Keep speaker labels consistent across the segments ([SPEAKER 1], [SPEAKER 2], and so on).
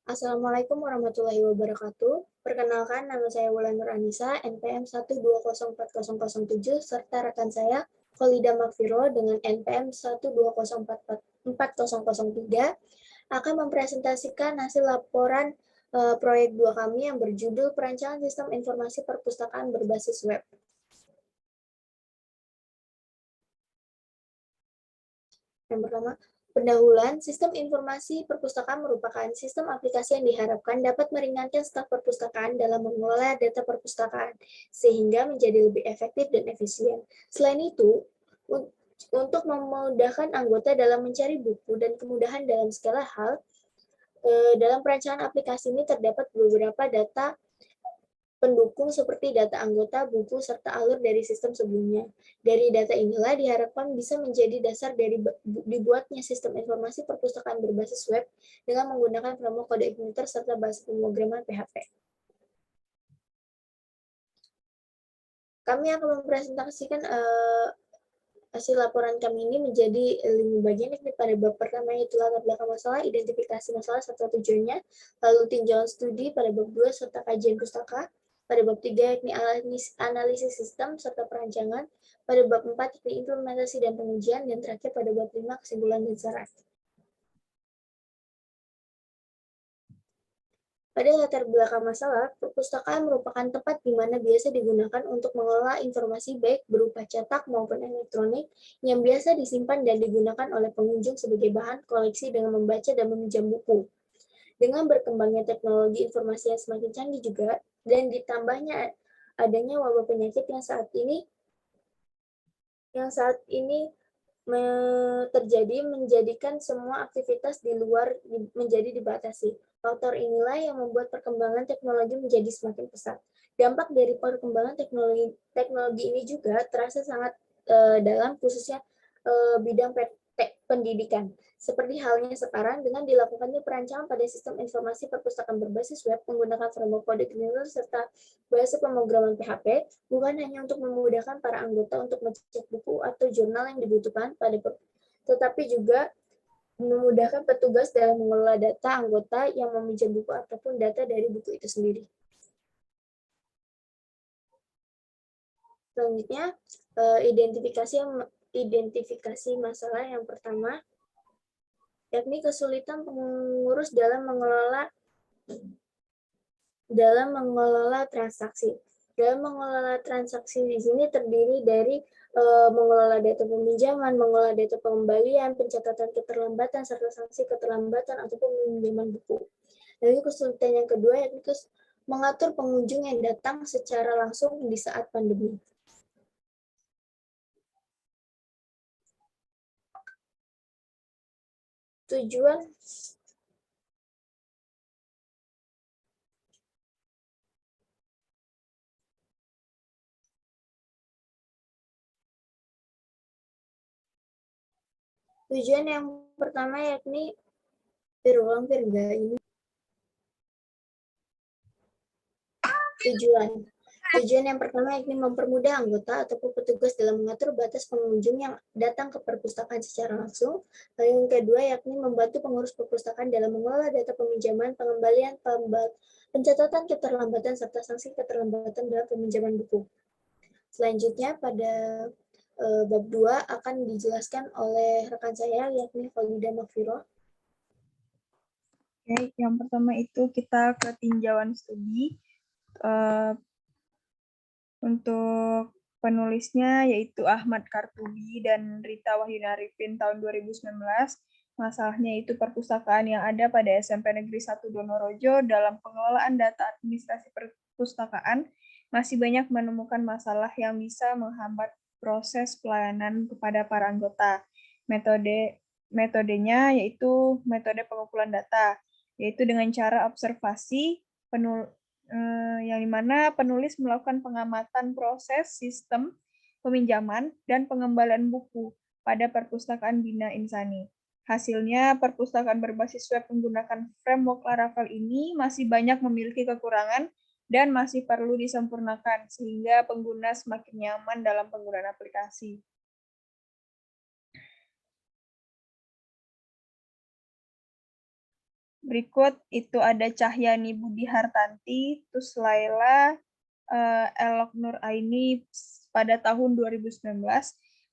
[SPEAKER 1] Assalamualaikum warahmatullahi wabarakatuh. Perkenalkan, nama saya Wulan Nur Anissa, NPM 1204007, serta rekan saya, Kholida Makfiro, dengan NPM 120444003, akan mempresentasikan hasil laporan proyek 2 kami yang berjudul Perancangan Sistem Informasi Perpustakaan Berbasis Web. Yang pertama, pendahuluan, sistem informasi perpustakaan merupakan sistem aplikasi yang diharapkan dapat meringankan staf perpustakaan dalam mengelola data perpustakaan, sehingga menjadi lebih efektif dan efisien. Selain itu, untuk memudahkan anggota dalam mencari buku dan kemudahan dalam segala hal, dalam perancangan aplikasi ini terdapat beberapa data pendukung seperti data anggota, buku, serta alur dari sistem sebelumnya. Dari data inilah diharapkan bisa menjadi dasar dari dibuatnya sistem informasi perpustakaan berbasis web dengan menggunakan framework kode igniter serta bahasa pemrograman PHP. Kami akan mempresentasikan hasil laporan kami ini menjadi 5 bagian, yakni pada bab pertama yaitu latar belakang masalah, identifikasi masalah serta tujuannya, lalu tinjauan studi pada bab 2 serta kajian pustaka, pada bab 3 yakni analisis sistem serta perancangan, pada bab 4 yakni implementasi dan pengujian, dan terakhir pada bab 5 kesimpulan dan saran. Pada latar belakang masalah, perpustakaan merupakan tempat di mana biasa digunakan untuk mengelola informasi baik berupa cetak maupun elektronik yang biasa disimpan dan digunakan oleh pengunjung sebagai bahan koleksi dengan membaca dan meminjam buku. Dengan berkembangnya teknologi informasi yang semakin canggih juga, dan ditambahnya adanya wabah penyakit yang saat ini terjadi menjadikan semua aktivitas di luar menjadi dibatasi. Faktor inilah yang membuat perkembangan teknologi menjadi semakin pesat. Dampak dari perkembangan teknologi ini juga terasa sangat dalam, khususnya bidang pendidikan. Seperti halnya sekarang dengan dilakukannya perancangan pada sistem informasi perpustakaan berbasis web menggunakan framework kode igniter serta bahasa pemrograman PHP, bukan hanya untuk memudahkan para anggota untuk mengecek buku atau jurnal yang dibutuhkan tetapi juga memudahkan petugas dalam mengelola data anggota yang meminjam buku ataupun data dari buku itu sendiri. Selanjutnya, identifikasi masalah yang pertama, yakni kesulitan pengurus dalam mengelola transaksi. Dalam mengelola transaksi di sini terdiri dari mengelola data peminjaman, mengelola data pengembalian, pencatatan keterlambatan, serta sanksi keterlambatan ataupun peminjaman buku. Lalu kesulitan yang kedua yakni mengatur pengunjung yang datang secara langsung di saat pandemi. Tujuan yang pertama yakni Tujuan yang pertama yakni mempermudah anggota ataupun petugas dalam mengatur batas pengunjung yang datang ke perpustakaan secara langsung. Lalu yang kedua yakni membantu pengurus perpustakaan dalam mengelola data peminjaman, pengembalian, pencatatan keterlambatan, serta sanksi keterlambatan dalam peminjaman buku. Selanjutnya pada bab 2 akan dijelaskan oleh rekan saya yakni Kholida Makfiro.
[SPEAKER 2] Oke, yang pertama itu kita ke tinjauan studi. Untuk penulisnya yaitu Ahmad Kartubi dan Rita Wahyuni Arifin tahun 2019. Masalahnya itu perpustakaan yang ada pada SMP Negeri 1 Donorojo dalam pengelolaan data administrasi perpustakaan masih banyak menemukan masalah yang bisa menghambat proses pelayanan kepada para anggota. Metodenya yaitu metode pengumpulan data, yaitu dengan cara observasi, yang dimana penulis melakukan pengamatan proses sistem peminjaman dan pengembalian buku pada perpustakaan Bina Insani. Hasilnya, perpustakaan berbasis web menggunakan framework Laravel ini masih banyak memiliki kekurangan dan masih perlu disempurnakan sehingga pengguna semakin nyaman dalam penggunaan aplikasi. Berikut itu ada Cahyani Budi Hartanti, Tuslaila, Elok Nur Aini pada tahun 2019.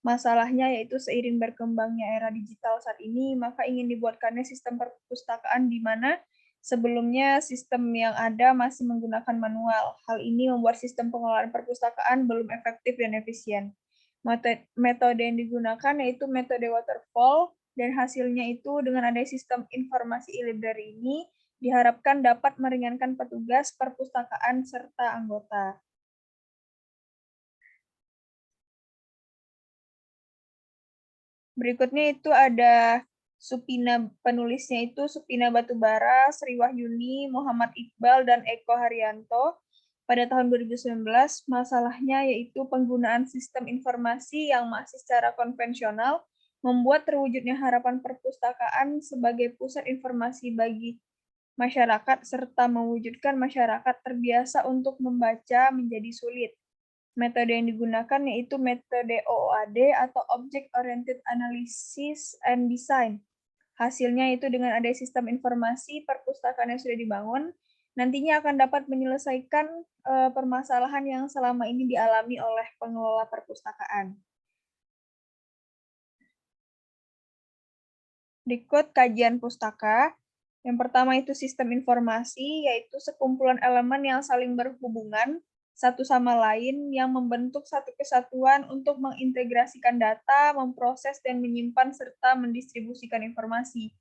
[SPEAKER 2] Masalahnya yaitu seiring berkembangnya era digital saat ini, maka ingin dibuatkannya sistem perpustakaan di mana sebelumnya sistem yang ada masih menggunakan manual. Hal ini membuat sistem pengelolaan perpustakaan belum efektif dan efisien. Metode yang digunakan yaitu metode waterfall, dan hasilnya itu dengan adanya sistem informasi e-library ini diharapkan dapat meringankan petugas perpustakaan serta anggota. Berikutnya itu ada Supina, penulisnya itu Supina Batubara, Sri Wahyuni, Muhammad Iqbal, dan Eko Haryanto. Pada tahun 2019, masalahnya yaitu penggunaan sistem informasi yang masih secara konvensional membuat terwujudnya harapan perpustakaan sebagai pusat informasi bagi masyarakat serta mewujudkan masyarakat terbiasa untuk membaca menjadi sulit. Metode yang digunakan yaitu metode OOAD atau Object Oriented Analysis and Design. Hasilnya itu dengan ada sistem informasi perpustakaan yang sudah dibangun, nantinya akan dapat menyelesaikan permasalahan yang selama ini dialami oleh pengelola perpustakaan. Berikut kajian pustaka. Yang pertama itu sistem informasi, yaitu sekumpulan elemen yang saling berhubungan satu sama lain yang membentuk satu kesatuan untuk mengintegrasikan data, memproses dan menyimpan serta mendistribusikan informasi.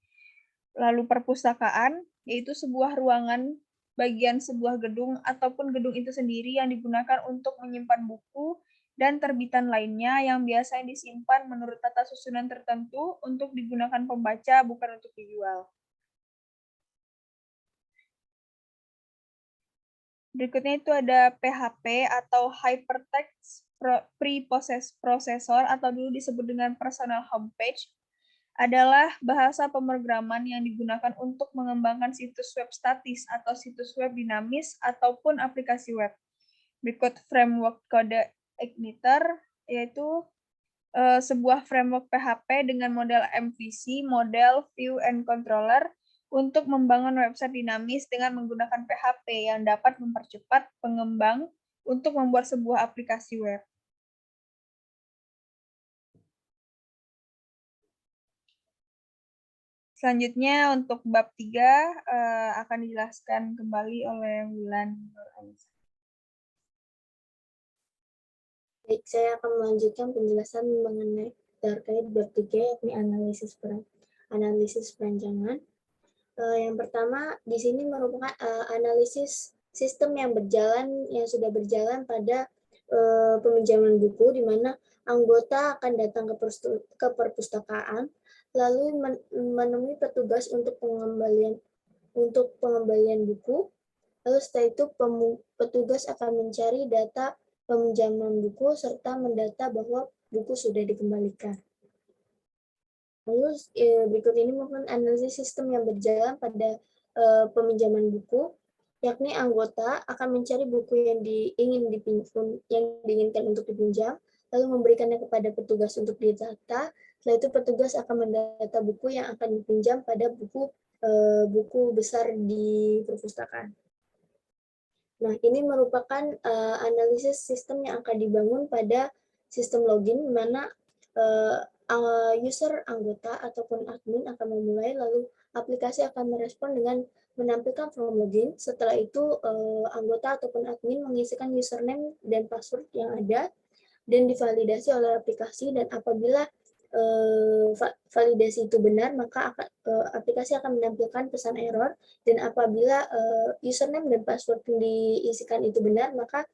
[SPEAKER 2] Lalu perpustakaan, yaitu sebuah ruangan bagian sebuah gedung ataupun gedung itu sendiri yang digunakan untuk menyimpan buku dan terbitan lainnya yang biasanya disimpan menurut tata susunan tertentu untuk digunakan pembaca, bukan untuk dijual. Berikutnya itu ada PHP atau Hypertext Preprocessor atau dulu disebut dengan Personal Homepage, adalah bahasa pemrograman yang digunakan untuk mengembangkan situs web statis atau situs web dinamis ataupun aplikasi web. Berikut framework kode Igniter, yaitu sebuah framework PHP dengan model MVC, model View and Controller, untuk membangun website dinamis dengan menggunakan PHP yang dapat mempercepat pengembang untuk membuat sebuah aplikasi web. Selanjutnya untuk bab 3 akan dijelaskan kembali oleh Wulan Nur Aisyah.
[SPEAKER 1] Baik, saya akan melanjutkan penjelasan mengenai terkait bab 3, yakni analisis perancangan. Yang pertama di sini merupakan analisis sistem yang sudah berjalan pada peminjaman buku, di mana anggota akan datang ke perpustakaan lalu menemui petugas untuk pengembalian buku. Lalu setelah itu petugas akan mencari data peminjaman buku serta mendata bahwa buku sudah dikembalikan. Lalu berikut ini merupakan analisis sistem yang berjalan pada peminjaman buku, yakni anggota akan mencari buku yang diinginkan untuk dipinjam, lalu memberikannya kepada petugas untuk didata. Setelah itu petugas akan mendata buku yang akan dipinjam pada buku besar di perpustakaan. Nah, ini merupakan analisis sistem yang akan dibangun pada sistem login, di mana user anggota ataupun admin akan memulai, lalu aplikasi akan merespon dengan menampilkan form login. Setelah itu anggota ataupun admin mengisikan username dan password yang ada dan divalidasi oleh aplikasi, dan apabila validasi itu benar, maka aplikasi akan menampilkan pesan error, dan apabila username dan password yang diisikan itu benar, maka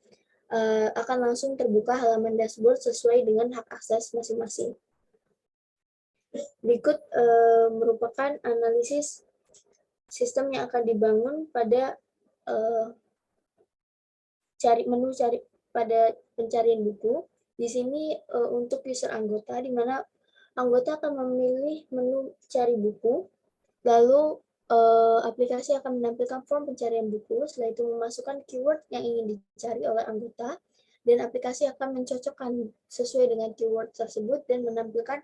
[SPEAKER 1] akan langsung terbuka halaman dashboard sesuai dengan hak akses masing-masing. Berikut merupakan analisis sistem yang akan dibangun pada pada pencarian buku. Di sini untuk user anggota, di mana anggota akan memilih menu cari buku, lalu aplikasi akan menampilkan form pencarian buku. Setelah itu memasukkan keyword yang ingin dicari oleh anggota, dan aplikasi akan mencocokkan sesuai dengan keyword tersebut dan menampilkan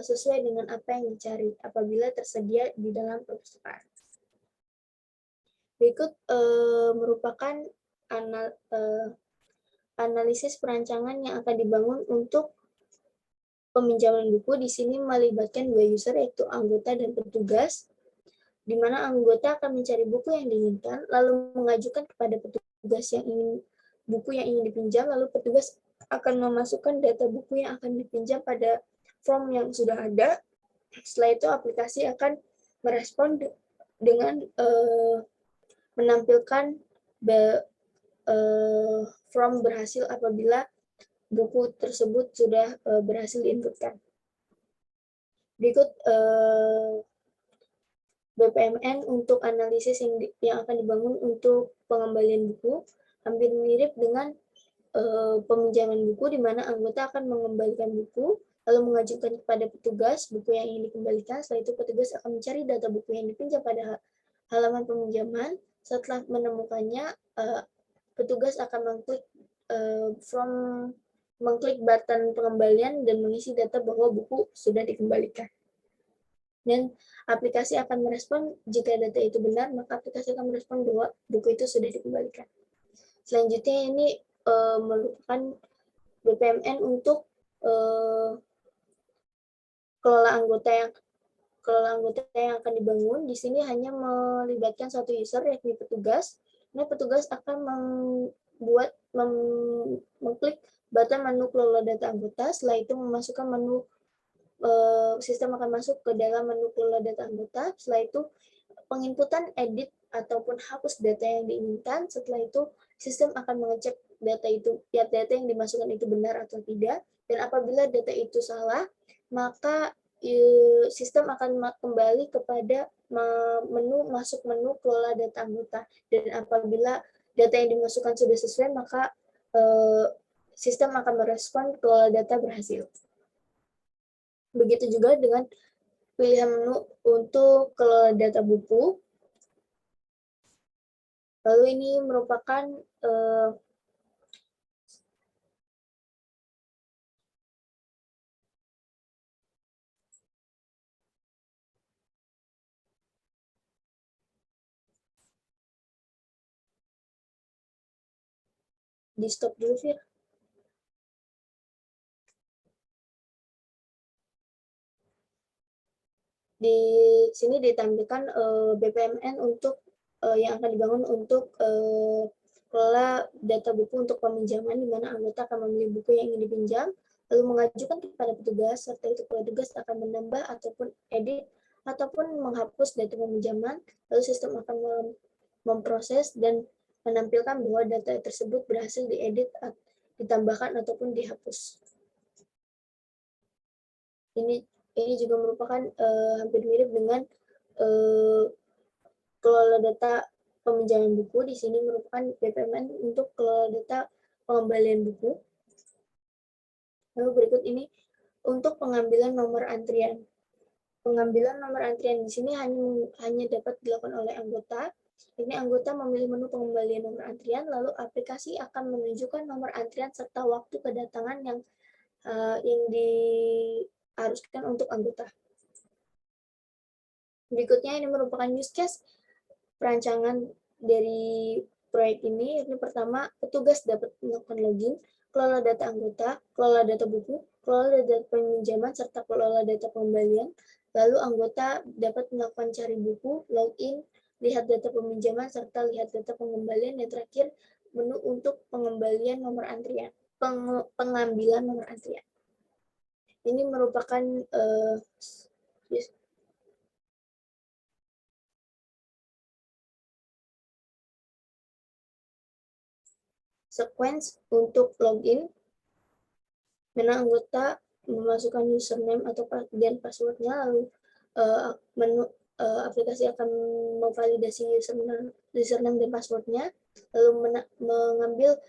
[SPEAKER 1] sesuai dengan apa yang dicari apabila tersedia di dalam perpustakaan. Berikut merupakan analisis perancangan yang akan dibangun untuk peminjaman buku. Di sini melibatkan dua user, yaitu anggota dan petugas, di mana anggota akan mencari buku yang diinginkan, lalu mengajukan kepada petugas yang ingin buku yang ingin dipinjam, lalu petugas akan memasukkan data buku yang akan dipinjam pada form yang sudah ada. Setelah itu aplikasi akan merespon dengan menampilkan form berhasil apabila buku tersebut sudah berhasil diinputkan. Berikut BPMN untuk analisis yang akan dibangun untuk pengembalian buku, hampir mirip dengan peminjaman buku, di mana anggota akan mengembalikan buku, lalu mengajukan kepada petugas buku yang ingin dikembalikan. Setelah itu petugas akan mencari data buku yang dipinjam pada halaman peminjaman. Setelah menemukannya, petugas akan mengklik button pengembalian dan mengisi data bahwa buku sudah dikembalikan. Dan aplikasi akan merespon jika data itu benar, maka aplikasi akan merespon bahwa buku itu sudah dikembalikan. Selanjutnya ini merupakan BPMN untuk kelola anggota yang akan dibangun. Di sini hanya melibatkan satu user, yakni petugas. Nah, petugas akan mengklik button menu kelola data anggota. Setelah itu memasukkan menu sistem akan masuk ke dalam menu kelola data anggota. Setelah itu penginputan, edit, ataupun hapus data yang diinginkan. Setelah itu sistem akan mengecek data yang dimasukkan itu benar atau tidak. Dan apabila data itu salah, maka sistem akan kembali kepada masuk menu kelola data anggota. Dan apabila data yang dimasukkan sudah sesuai, maka sistem akan merespon kelola data berhasil. Begitu juga dengan pilihan menu untuk kelola data buku. Lalu ini merupakan di stop dulu, Fir. Di sini ditampilkan BPMN untuk yang akan dibangun untuk kelola data buku untuk peminjaman, di mana anggota akan memilih buku yang ingin dipinjam, lalu mengajukan kepada petugas, serta itu petugas akan menambah ataupun edit ataupun menghapus data peminjaman, lalu sistem akan memproses dan menampilkan bahwa data tersebut berhasil diedit, ditambahkan ataupun dihapus. Ini juga merupakan hampir mirip dengan kelola data peminjaman buku. Di sini merupakan BPMN untuk kelola data pengembalian buku. Lalu berikut ini untuk pengambilan nomor antrian. Pengambilan nomor antrian di sini hanya dapat dilakukan oleh anggota. Ini anggota memilih menu pengembalian nomor antrian, lalu aplikasi akan menunjukkan nomor antrian serta waktu kedatangan yang diharuskan untuk anggota. Berikutnya ini merupakan use case perancangan dari proyek ini. Ini pertama, petugas dapat melakukan login, kelola data anggota, kelola data buku, kelola data peminjaman, serta kelola data pengembalian. Lalu anggota dapat melakukan cari buku, login, lihat data peminjaman, serta lihat data pengembalian. Dan terakhir, menu untuk pengembalian nomor antrian, pengambilan nomor antrian. Ini merupakan sequence untuk login, mana anggota memasukkan username atau dan passwordnya, lalu aplikasi akan memvalidasi username dan passwordnya, lalu mengambil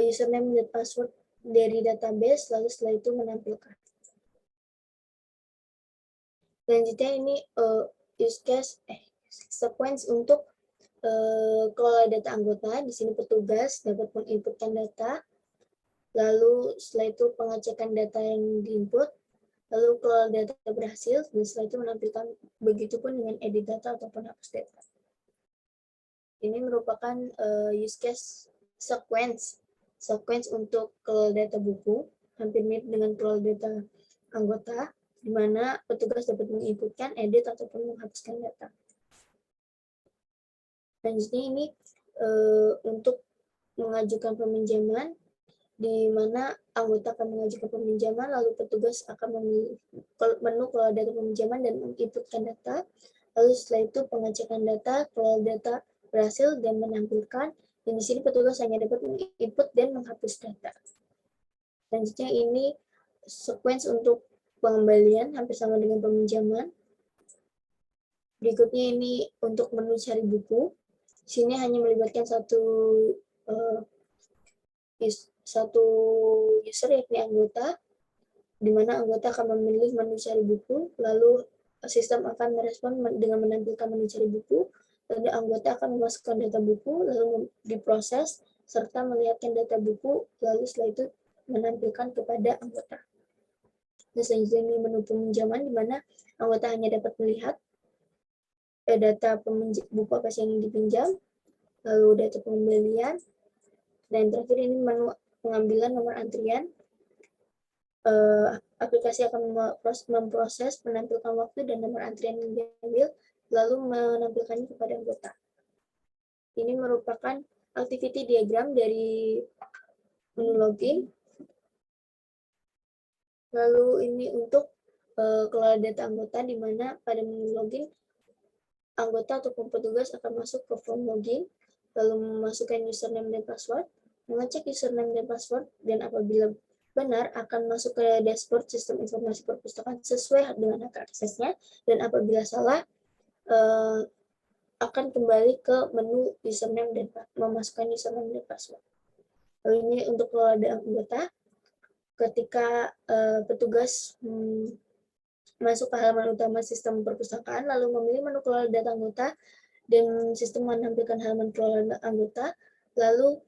[SPEAKER 1] username dan password dari database, lalu setelah itu menampilkan. Selanjutnya ini use case sequence untuk kelola data anggota. Di sini petugas dapat menginputkan data, lalu setelah itu pengecekan data yang diinput, lalu kelola data berhasil, dan setelah itu menampilkan. Begitupun dengan edit data ataupun hapus data. ini merupakan use case sequence untuk kelola data buku, hampir mirip dengan kelola data anggota, di mana petugas dapat menginputkan, edit, ataupun menghapuskan data. Selanjutnya ini untuk mengajukan peminjaman, di mana anggota akan mengajukan peminjaman, lalu petugas akan memilih menu kelola data peminjaman dan menginputkan data. Lalu setelah itu pengecekan data, kelola data berhasil dan menampilkan. Dan di sini petugas hanya dapat menginput dan menghapus data. Selanjutnya ini sequence untuk pengembalian, hampir sama dengan peminjaman. Berikutnya ini untuk menu cari buku. Sini hanya melibatkan satu user, yakni anggota, di mana anggota akan memilih menu cari buku, lalu sistem akan merespon dengan menampilkan menu cari buku, lalu anggota akan memasukkan data buku, lalu diproses, serta melihatkan data buku, lalu setelah itu menampilkan kepada anggota. Nah, selanjutnya ini menu peminjaman, di mana anggota hanya dapat melihat data buku apa yang dipinjam, lalu data pengembalian, dan terakhir ini menu pengambilan nomor antrian. Aplikasi akan memproses, menampilkan waktu dan nomor antrian yang diambil, lalu menampilkannya kepada anggota. Ini merupakan activity diagram dari menu login. Lalu ini untuk kelola data anggota, di mana pada menu login, anggota ataupun petugas akan masuk ke form login, lalu memasukkan username dan password, mengecek username dan password, dan apabila benar akan masuk ke dashboard sistem informasi perpustakaan sesuai dengan hak aksesnya, dan apabila salah akan kembali ke menu username dan memasukkan username dan password. Lalu ini untuk kelola data anggota, ketika petugas masuk ke halaman utama sistem perpustakaan, lalu memilih menu kelola data anggota, dan sistem menampilkan halaman kelola data anggota, lalu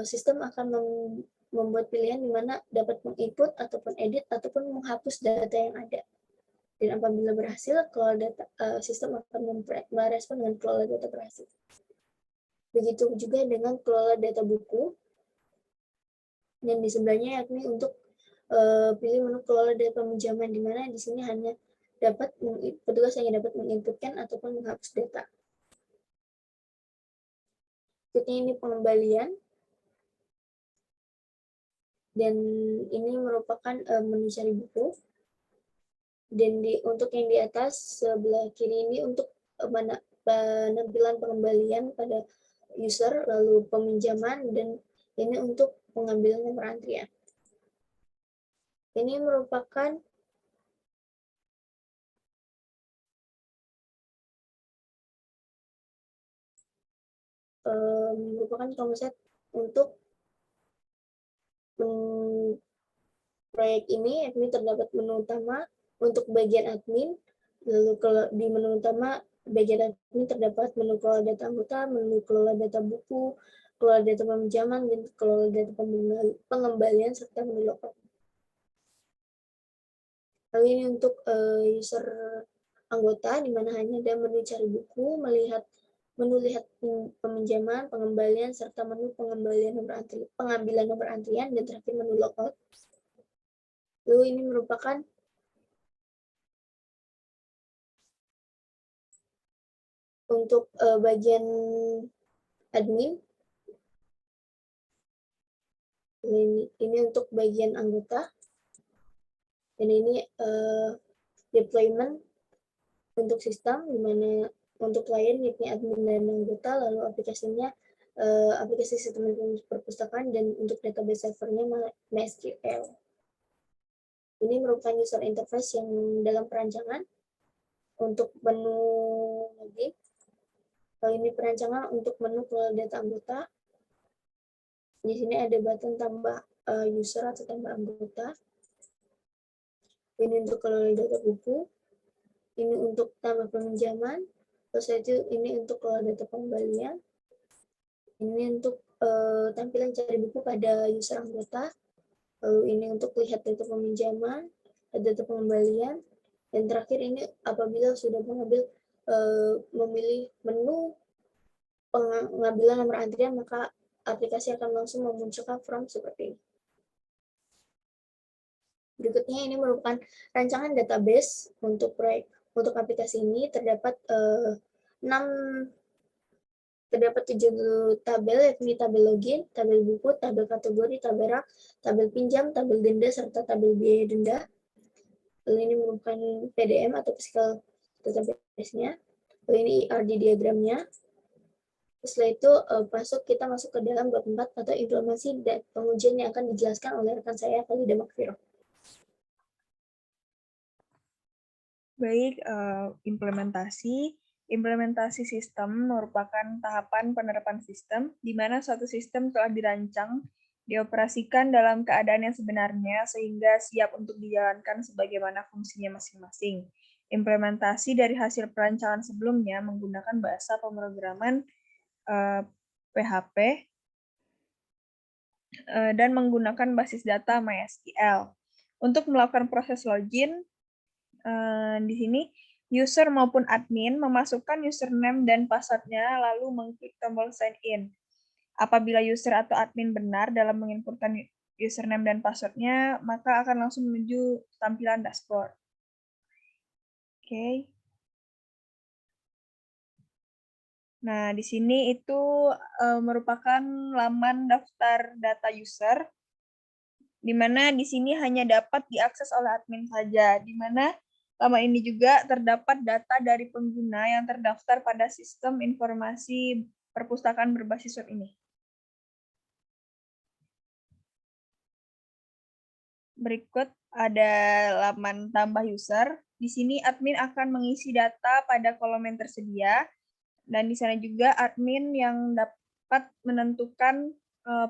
[SPEAKER 1] sistem akan membuat pilihan di mana dapat menginput ataupun edit ataupun menghapus data yang ada. Dan apabila berhasil, kelola data sistem akan merespon dengan kelola data berhasil. Begitu juga dengan kelola data buku. Dan di sebelahnya yakni untuk pilih menu kelola data peminjaman, di mana di sini hanya petugas hanya dapat menginputkan ataupun menghapus data. Berikutnya ini pengembalian. Dan ini merupakan menu cari buku. Dan untuk yang di atas sebelah kiri ini untuk penampilan pengembalian pada user, lalu peminjaman, dan ini untuk pengambilan nomor antrian. Ini merupakan konsep untuk proyek ini, yakni terdapat menu utama untuk bagian admin, lalu di menu utama bagian admin terdapat menu kelola data anggota, menu kelola data buku, kelola data peminjaman, dan kelola data pengembalian, serta menu logout. Lalu ini untuk user anggota, di mana hanya ada menu cari buku, menu lihat peminjaman, pengembalian, serta menu pengambilan nomor antrian, dan terakhir menu logout. Lalu ini merupakan untuk bagian admin. Ini untuk bagian anggota. Dan ini deployment untuk sistem, di mana untuk klien yakni admin dan anggota, lalu aplikasinya aplikasi sistem informasi perpustakaan, dan untuk database servernya MySQL. Ini merupakan user interface yang dalam perancangan untuk menu login. Lalu ini perancangan untuk menu kelola data anggota. Di sini ada button tambah user atau tambah anggota. Ini untuk kelola data buku. Ini untuk tambah peminjaman. Terus itu ini untuk kelola data pengembalian. Ini untuk tampilan cari buku pada user anggota. Lalu ini untuk lihat data peminjaman, data pengembalian, dan terakhir ini apabila sudah memilih menu pengambilan nomor antrian, maka aplikasi akan langsung memunculkan form seperti ini. Berikutnya ini merupakan rancangan database untuk aplikasi ini. Terdapat 7 tabel, yakni tabel login, tabel buku, tabel kategori, tabel rak, tabel pinjam, tabel denda, serta tabel biaya denda. Lalu ini merupakan PDM atau physical database-nya. Lalu ini ERD diagramnya. Setelah itu kita masuk ke dalam bab 4 atau implementasi dan pengujian yang akan dijelaskan oleh rekan saya, Khalida Makfiro.
[SPEAKER 2] Baik, implementasi sistem merupakan tahapan penerapan sistem di mana suatu sistem telah dirancang, dioperasikan dalam keadaan yang sebenarnya sehingga siap untuk dijalankan sebagaimana fungsinya masing-masing. Implementasi dari hasil perancangan sebelumnya menggunakan bahasa pemrograman PHP dan menggunakan basis data MySQL. Untuk melakukan proses login, di sini user maupun admin memasukkan username dan password-nya lalu mengklik tombol sign in. Apabila user atau admin benar dalam menginputkan username dan password-nya, maka akan langsung menuju tampilan dashboard. Oke. Nah, di sini itu merupakan laman daftar data user, di mana di sini hanya dapat diakses oleh admin saja, di mana laman ini juga terdapat data dari pengguna yang terdaftar pada sistem informasi perpustakaan berbasis web ini. Berikut ada laman tambah user. Di sini admin akan mengisi data pada kolom yang tersedia, dan di sana juga admin yang dapat menentukan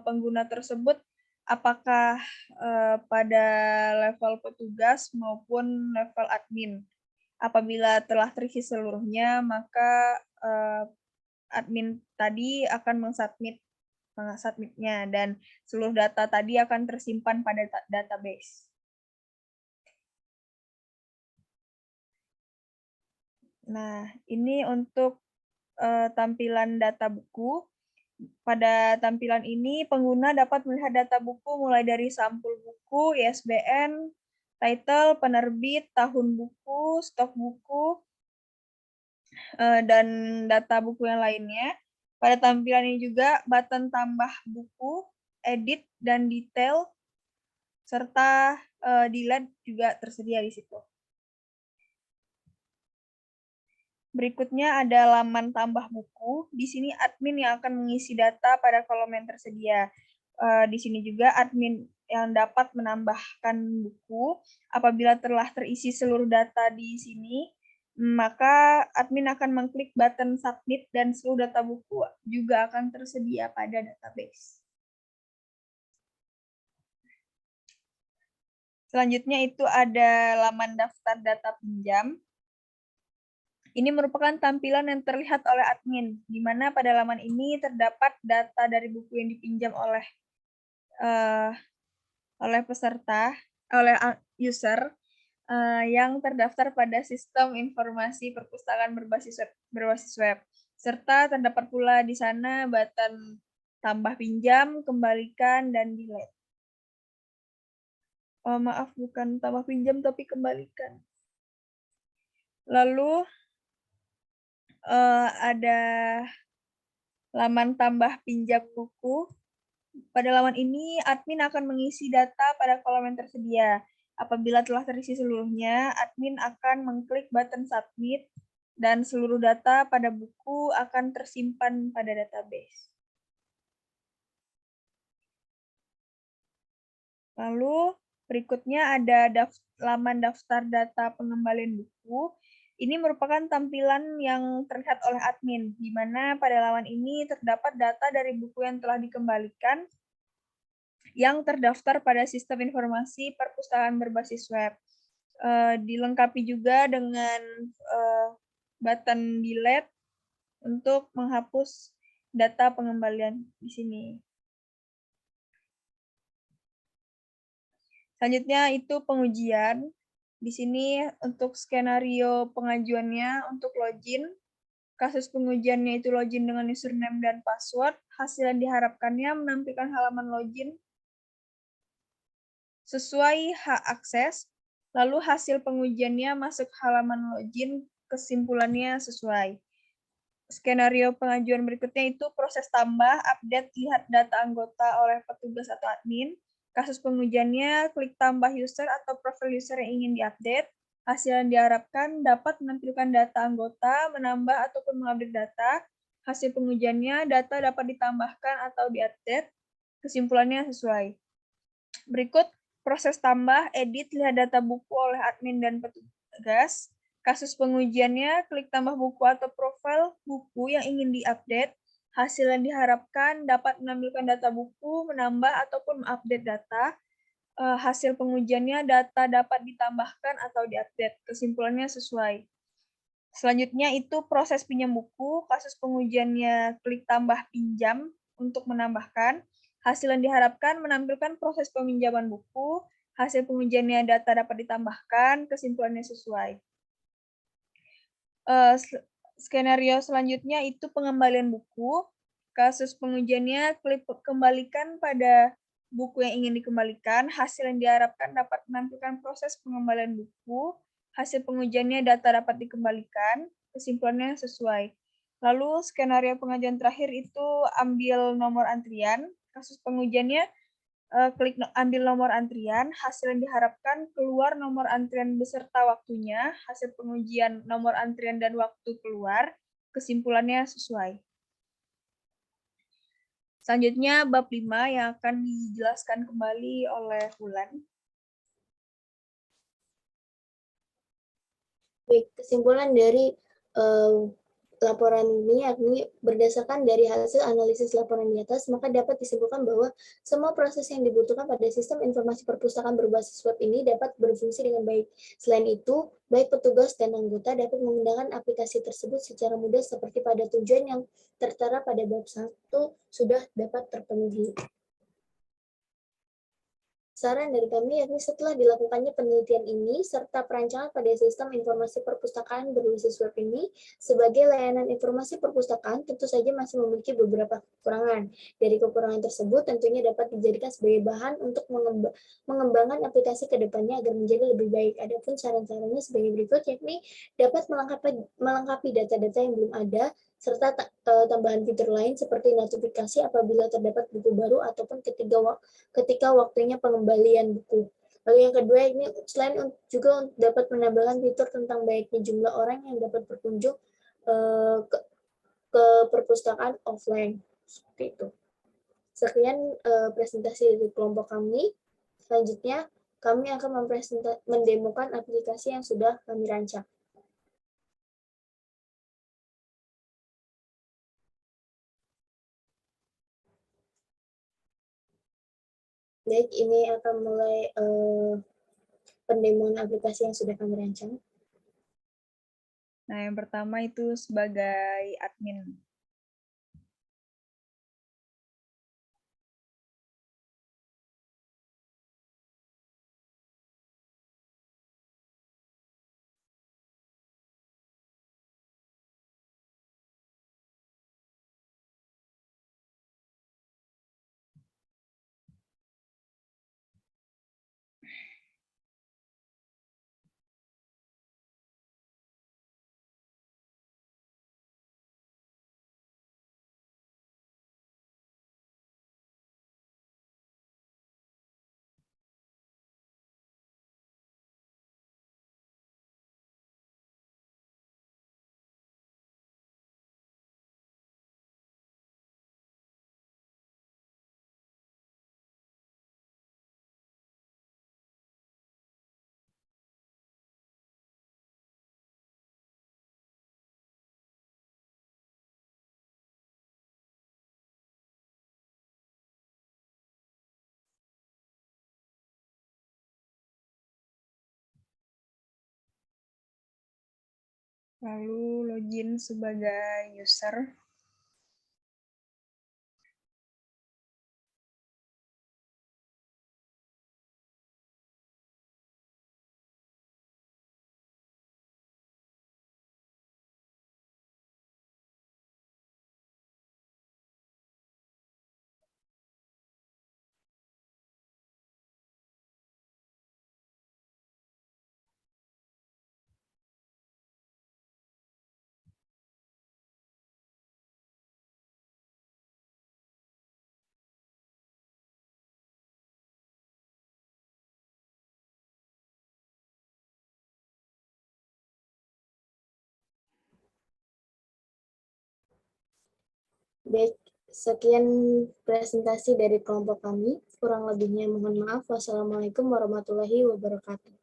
[SPEAKER 2] pengguna tersebut apakah pada level petugas maupun level admin. Apabila telah terisi seluruhnya, maka admin tadi akan submitnya dan seluruh data tadi akan tersimpan pada database. Nah, ini untuk tampilan data buku. Pada tampilan ini, pengguna dapat melihat data buku mulai dari sampul buku, ISBN, title, penerbit, tahun buku, stok buku, dan data buku yang lainnya. Pada tampilan ini juga, button tambah buku, edit, dan detail, serta delete juga tersedia di situ. Berikutnya ada laman tambah buku. Di sini admin yang akan mengisi data pada kolom yang tersedia. Di sini juga admin yang dapat menambahkan buku. Apabila telah terisi seluruh data di sini, maka admin akan mengklik button submit dan seluruh data buku juga akan tersedia pada database. Selanjutnya itu ada laman daftar data pinjam. Ini merupakan tampilan yang terlihat oleh admin, di mana pada laman ini terdapat data dari buku yang dipinjam oleh user yang terdaftar pada sistem informasi perpustakaan berbasis web, serta terdapat pula di sana button tambah pinjam, kembalikan, dan delete. Maaf, bukan tambah pinjam tapi kembalikan. Lalu ada laman tambah pinjam buku. Pada laman ini, admin akan mengisi data pada kolom yang tersedia. Apabila telah terisi seluruhnya, admin akan mengklik button submit dan seluruh data pada buku akan tersimpan pada database. Lalu berikutnya ada laman daftar data pengembalian buku. Ini merupakan tampilan yang terlihat oleh admin, di mana pada laman ini terdapat data dari buku yang telah dikembalikan yang terdaftar pada sistem informasi perpustakaan berbasis web. Dilengkapi juga dengan button delete untuk menghapus data pengembalian di sini. Selanjutnya itu pengujian. Di sini untuk skenario pengajuannya untuk login, Kasus pengujiannya itu login dengan username dan password. Hasil yang diharapkannya menampilkan halaman login sesuai hak akses. Lalu hasil pengujiannya masuk halaman login, kesimpulannya sesuai. Skenario pengajuan berikutnya itu proses tambah, update, lihat data anggota oleh petugas atau admin. Kasus pengujiannya, klik tambah user atau profil user yang ingin diupdate. Hasil yang diharapkan dapat menampilkan data anggota, menambah ataupun mengupdate data. Hasil pengujiannya, data dapat ditambahkan atau diupdate. Kesimpulannya sesuai. Berikut proses tambah, edit, lihat data buku oleh admin dan petugas. Kasus pengujiannya, klik tambah buku atau profil buku yang ingin diupdate. Hasil yang diharapkan dapat menampilkan data buku, menambah ataupun mengupdate data. Hasil pengujiannya, data dapat ditambahkan atau diupdate. Kesimpulannya sesuai. Selanjutnya itu proses pinjam buku. Kasus pengujiannya, klik tambah pinjam untuk menambahkan. Hasil yang diharapkan menampilkan proses peminjaman buku. Hasil pengujiannya, data dapat ditambahkan. Kesimpulannya sesuai. Skenario selanjutnya itu pengembalian buku. Kasus pengujiannya, klik kembalikan pada buku yang ingin dikembalikan. Hasil yang diharapkan dapat menampilkan proses pengembalian buku. Hasil pengujiannya, data dapat dikembalikan. Kesimpulannya sesuai. Lalu skenario pengajuan terakhir itu ambil nomor antrian. Kasus pengujiannya, klik ambil nomor antrian, hasil yang diharapkan keluar nomor antrian beserta waktunya, hasil pengujian nomor antrian dan waktu keluar, kesimpulannya sesuai. Selanjutnya bab 5 yang akan dijelaskan kembali oleh Wulan.
[SPEAKER 1] Baik, kesimpulan dari laporan ini yakni berdasarkan dari hasil analisis laporan di atas, maka dapat disimpulkan bahwa semua proses yang dibutuhkan pada sistem informasi perpustakaan berbasis web ini dapat berfungsi dengan baik. Selain itu, baik petugas dan anggota dapat menggunakan aplikasi tersebut secara mudah seperti pada tujuan yang tertera pada bab 1 sudah dapat terpenuhi. Saran dari kami yakni setelah dilakukannya penelitian ini, serta perancangan pada sistem informasi perpustakaan berbasis web ini, sebagai layanan informasi perpustakaan tentu saja masih memiliki beberapa kekurangan. Dari kekurangan tersebut tentunya dapat dijadikan sebagai bahan untuk mengembangkan aplikasi ke depannya agar menjadi lebih baik. Adapun saran-sarannya sebagai berikut, yakni dapat melengkapi data-data yang belum ada, serta tambahan fitur lain seperti notifikasi apabila terdapat buku baru ataupun ketika waktunya pengembalian buku. Lalu yang kedua ini selain juga dapat menambahkan fitur tentang baiknya jumlah orang yang dapat berkunjung ke perpustakaan offline. Seperti itu. Sekian presentasi dari kelompok kami. Selanjutnya kami akan mendemokan aplikasi yang sudah kami rancang. Baik, ini akan mulai pendemoan aplikasi yang sudah kami rancang.
[SPEAKER 2] Nah, yang pertama itu sebagai admin. Lalu login sebagai user.
[SPEAKER 1] Baik, sekian presentasi dari kelompok kami. Kurang lebihnya mohon maaf. Wassalamualaikum warahmatullahi wabarakatuh.